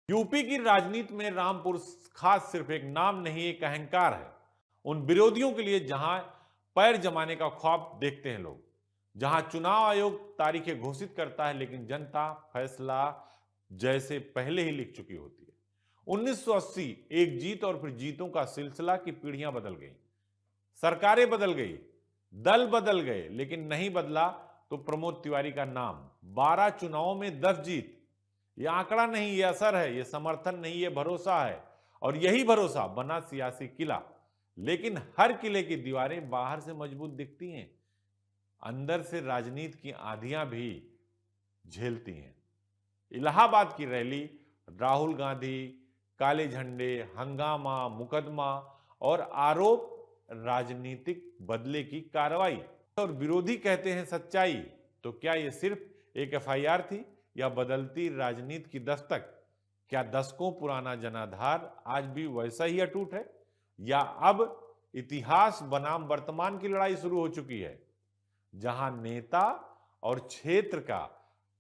UP की राजनीति में रामपुर खास सिर्फ एक नाम नहीं, एक अहंकार है। उन विरोधियों के लिए जहां पैर जमाने का ख्वाब देखते हैं लोग, जहां चुनाव आयोग तारीखें घोषित करता है लेकिन जनता फैसला जैसे पहले ही लिख चुकी होती है। 1980 एक जीत और फिर जीतों का सिलसिला की पीढ़ियां बदल गई, सरकारें बदल गई, दल बदल गए, लेकिन नहीं बदला तो प्रमोद तिवारी का नाम। 12 चुनावों में 10 जीत। यह आंकड़ा नहीं, यह असर है, यह समर्थन नहीं, यह भरोसा है। और यही भरोसा बना सियासी किला। लेकिन हर किले की दीवारें बाहर से मजबूत दिखती हैं, अंदर से राजनीति की आंधियां भी झेलती हैं। इलाहाबाद की रैली, राहुल गांधी, काले झंडे, हंगामा, मुकदमा और आरोप, राजनीतिक बदले की कार्रवाई। और विरोधी कहते हैं सच्चाई, तो क्या यह सिर्फ एक एफआईआर थी या बदलती राजनीति की दस्तक? क्या दशकों पुराना जनाधार आज भी वैसा ही अटूट है, या अब इतिहास बनाम वर्तमान की लड़ाई शुरू हो चुकी है, जहां नेता और क्षेत्र का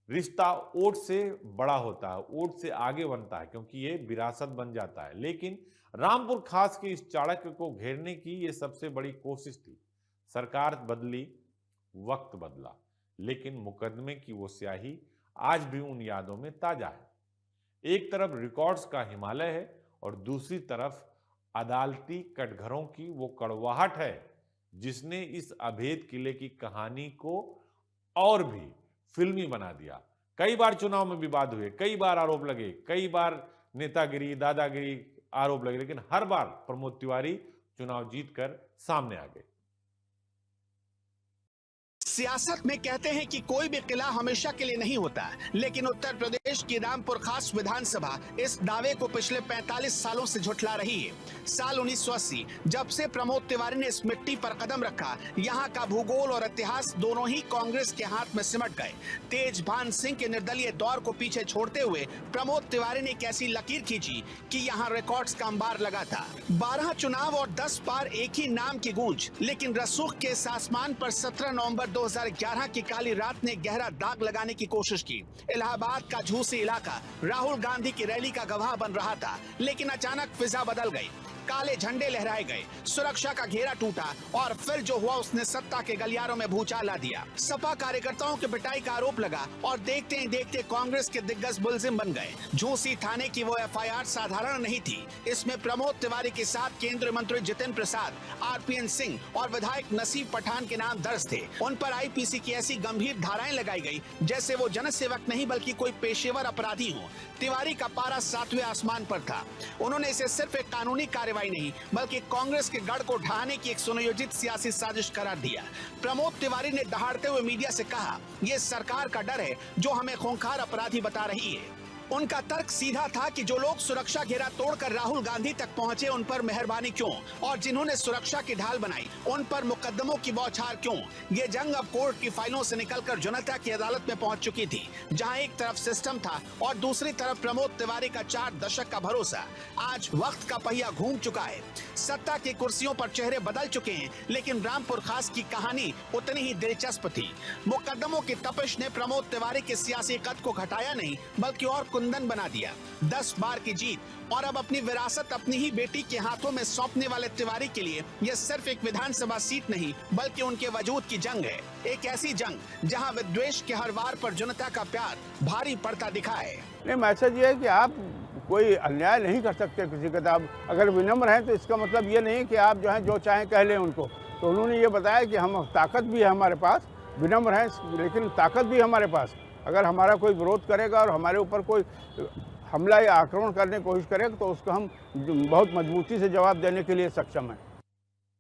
रिश्ता वोट से बड़ा होता है, वोट से आगे बनता है, क्योंकि ये विरासत बन जाता है। लेकिन रामपुर खास के इस चाणक्य को घेरने की ये सबसे बड़ी कोशिश थी। सरकार बदली, वक्त बदला, लेकिन मुकदमे की वो स्याही आज भी उन यादों में ताजा है। एक तरफ रिकॉर्ड्स का हिमालय है और दूसरी तरफ अदालती कटघरों की वो कड़वाहट है, जिसने इस अभेद किले की कहानी को और भी फिल्मी बना दिया। कई बार चुनाव में विवाद हुए, कई बार आरोप लगे, कई बार नेतागिरी, दादागिरी आरोप लगे, लेकिन हर बार प्रमोद तिवारी चुनाव जीतकर सामने आ गए। सियासत में कहते हैं कि कोई भी किला हमेशा के लिए नहीं होता, लेकिन उत्तर प्रदेश की रामपुर खास विधानसभा इस दावे को पिछले 45 सालों से झुठला रही है। साल 1980 जब से प्रमोद तिवारी ने इस मिट्टी पर कदम रखा, यहाँ का भूगोल और इतिहास दोनों ही कांग्रेस के हाथ में सिमट गए। तेजभान सिंह के निर्दलीय दौर को पीछे छोड़ते हुए प्रमोद तिवारी ने एक ऐसी लकीर खींची कि यहाँ रिकॉर्ड्स का अंबार लगा था। 12 चुनाव और 10 बार एक ही नाम की गूंज, लेकिन रसूख के इस आसमान पर 17 नवंबर 2011 की काली रात ने गहरा दाग लगाने की कोशिश की। इलाहाबाद का झूसी इलाका राहुल गांधी की रैली का गवाह बन रहा था, लेकिन अचानक फिजा बदल गई। काले झंडे लहराए गए, सुरक्षा का घेरा टूटा और फिर जो हुआ उसने सत्ता के गलियारों में भूचाल ला दिया। सपा कार्यकर्ताओं की पिटाई का आरोप लगा और देखते ही देखते कांग्रेस के दिग्गज मुलजिम बन गए। झूसी थाने की वो एफआईआर साधारण नहीं थी। इसमें प्रमोद तिवारी के साथ केंद्रीय मंत्री जितेंद्र प्रसाद, आरपीएन सिंह और विधायक नसीब पठान के नाम दर्ज थे। उन पर आईपीसी की ऐसी गंभीर धाराएं लगाई गई जैसे वो जनसेवक नहीं बल्कि कोई पेशेवर अपराधी हो। तिवारी का पारा 7वें आसमान पर था। उन्होंने इसे सिर्फ एक कानूनी कार्रवाई नहीं बल्कि कांग्रेस के गढ़ को ढहाने की एक सुनियोजित सियासी साजिश करार दिया। प्रमोद तिवारी ने दहाड़ते हुए मीडिया से कहा, यह सरकार का डर है जो हमें खूंखार अपराधी बता रही है। उनका तर्क सीधा था कि जो लोग सुरक्षा घेरा तोड़कर राहुल गांधी तक पहुंचे उन पर मेहरबानी क्यों, और जिन्होंने सुरक्षा की ढाल बनाई उन पर मुकदमों की बौछार क्यों। ये जंग अब कोर्ट की फाइलों से निकलकर जनता की अदालत में पहुंच चुकी थी, जहां एक तरफ सिस्टम था और दूसरी तरफ प्रमोद तिवारी का 4 दशक का भरोसा। आज वक्त का पहिया घूम चुका है, सत्ता की कुर्सियों पर चेहरे बदल चुके हैं, लेकिन रामपुर खास की कहानी उतनी ही दिलचस्प थी। मुकदमों की तपिश ने प्रमोद तिवारी के सियासी कद को घटाया नहीं बल्कि और कुंदन बना दिया। 10 बार की जीत और अब अपनी विरासत अपनी ही बेटी के हाथों में सौंपने वाले तिवारी के लिए यह सिर्फ एक विधानसभा सीट नहीं बल्कि उनके वजूद की जंग है। एक ऐसी जंग जहां विद्वेष के हर वार पर जनता का प्यार भारी पड़ता दिखा है। नहीं, मैसेज ये है कि आप कोई अन्याय नहीं कर सकते किसी का। आप अगर विनम्र हैं तो इसका मतलब ये नहीं कि आप जो है जो चाहें कह लें उनको। तो उन्होंने ये बताया कि हम ताकत भी है हमारे पास, विनम्र हैं लेकिन ताकत भी हमारे पास। अगर हमारा कोई विरोध करेगा और हमारे ऊपर कोई हमला या आक्रमण करने की कोशिश करेगा तो उसको हम बहुत मजबूती से जवाब देने के लिए सक्षम हैं।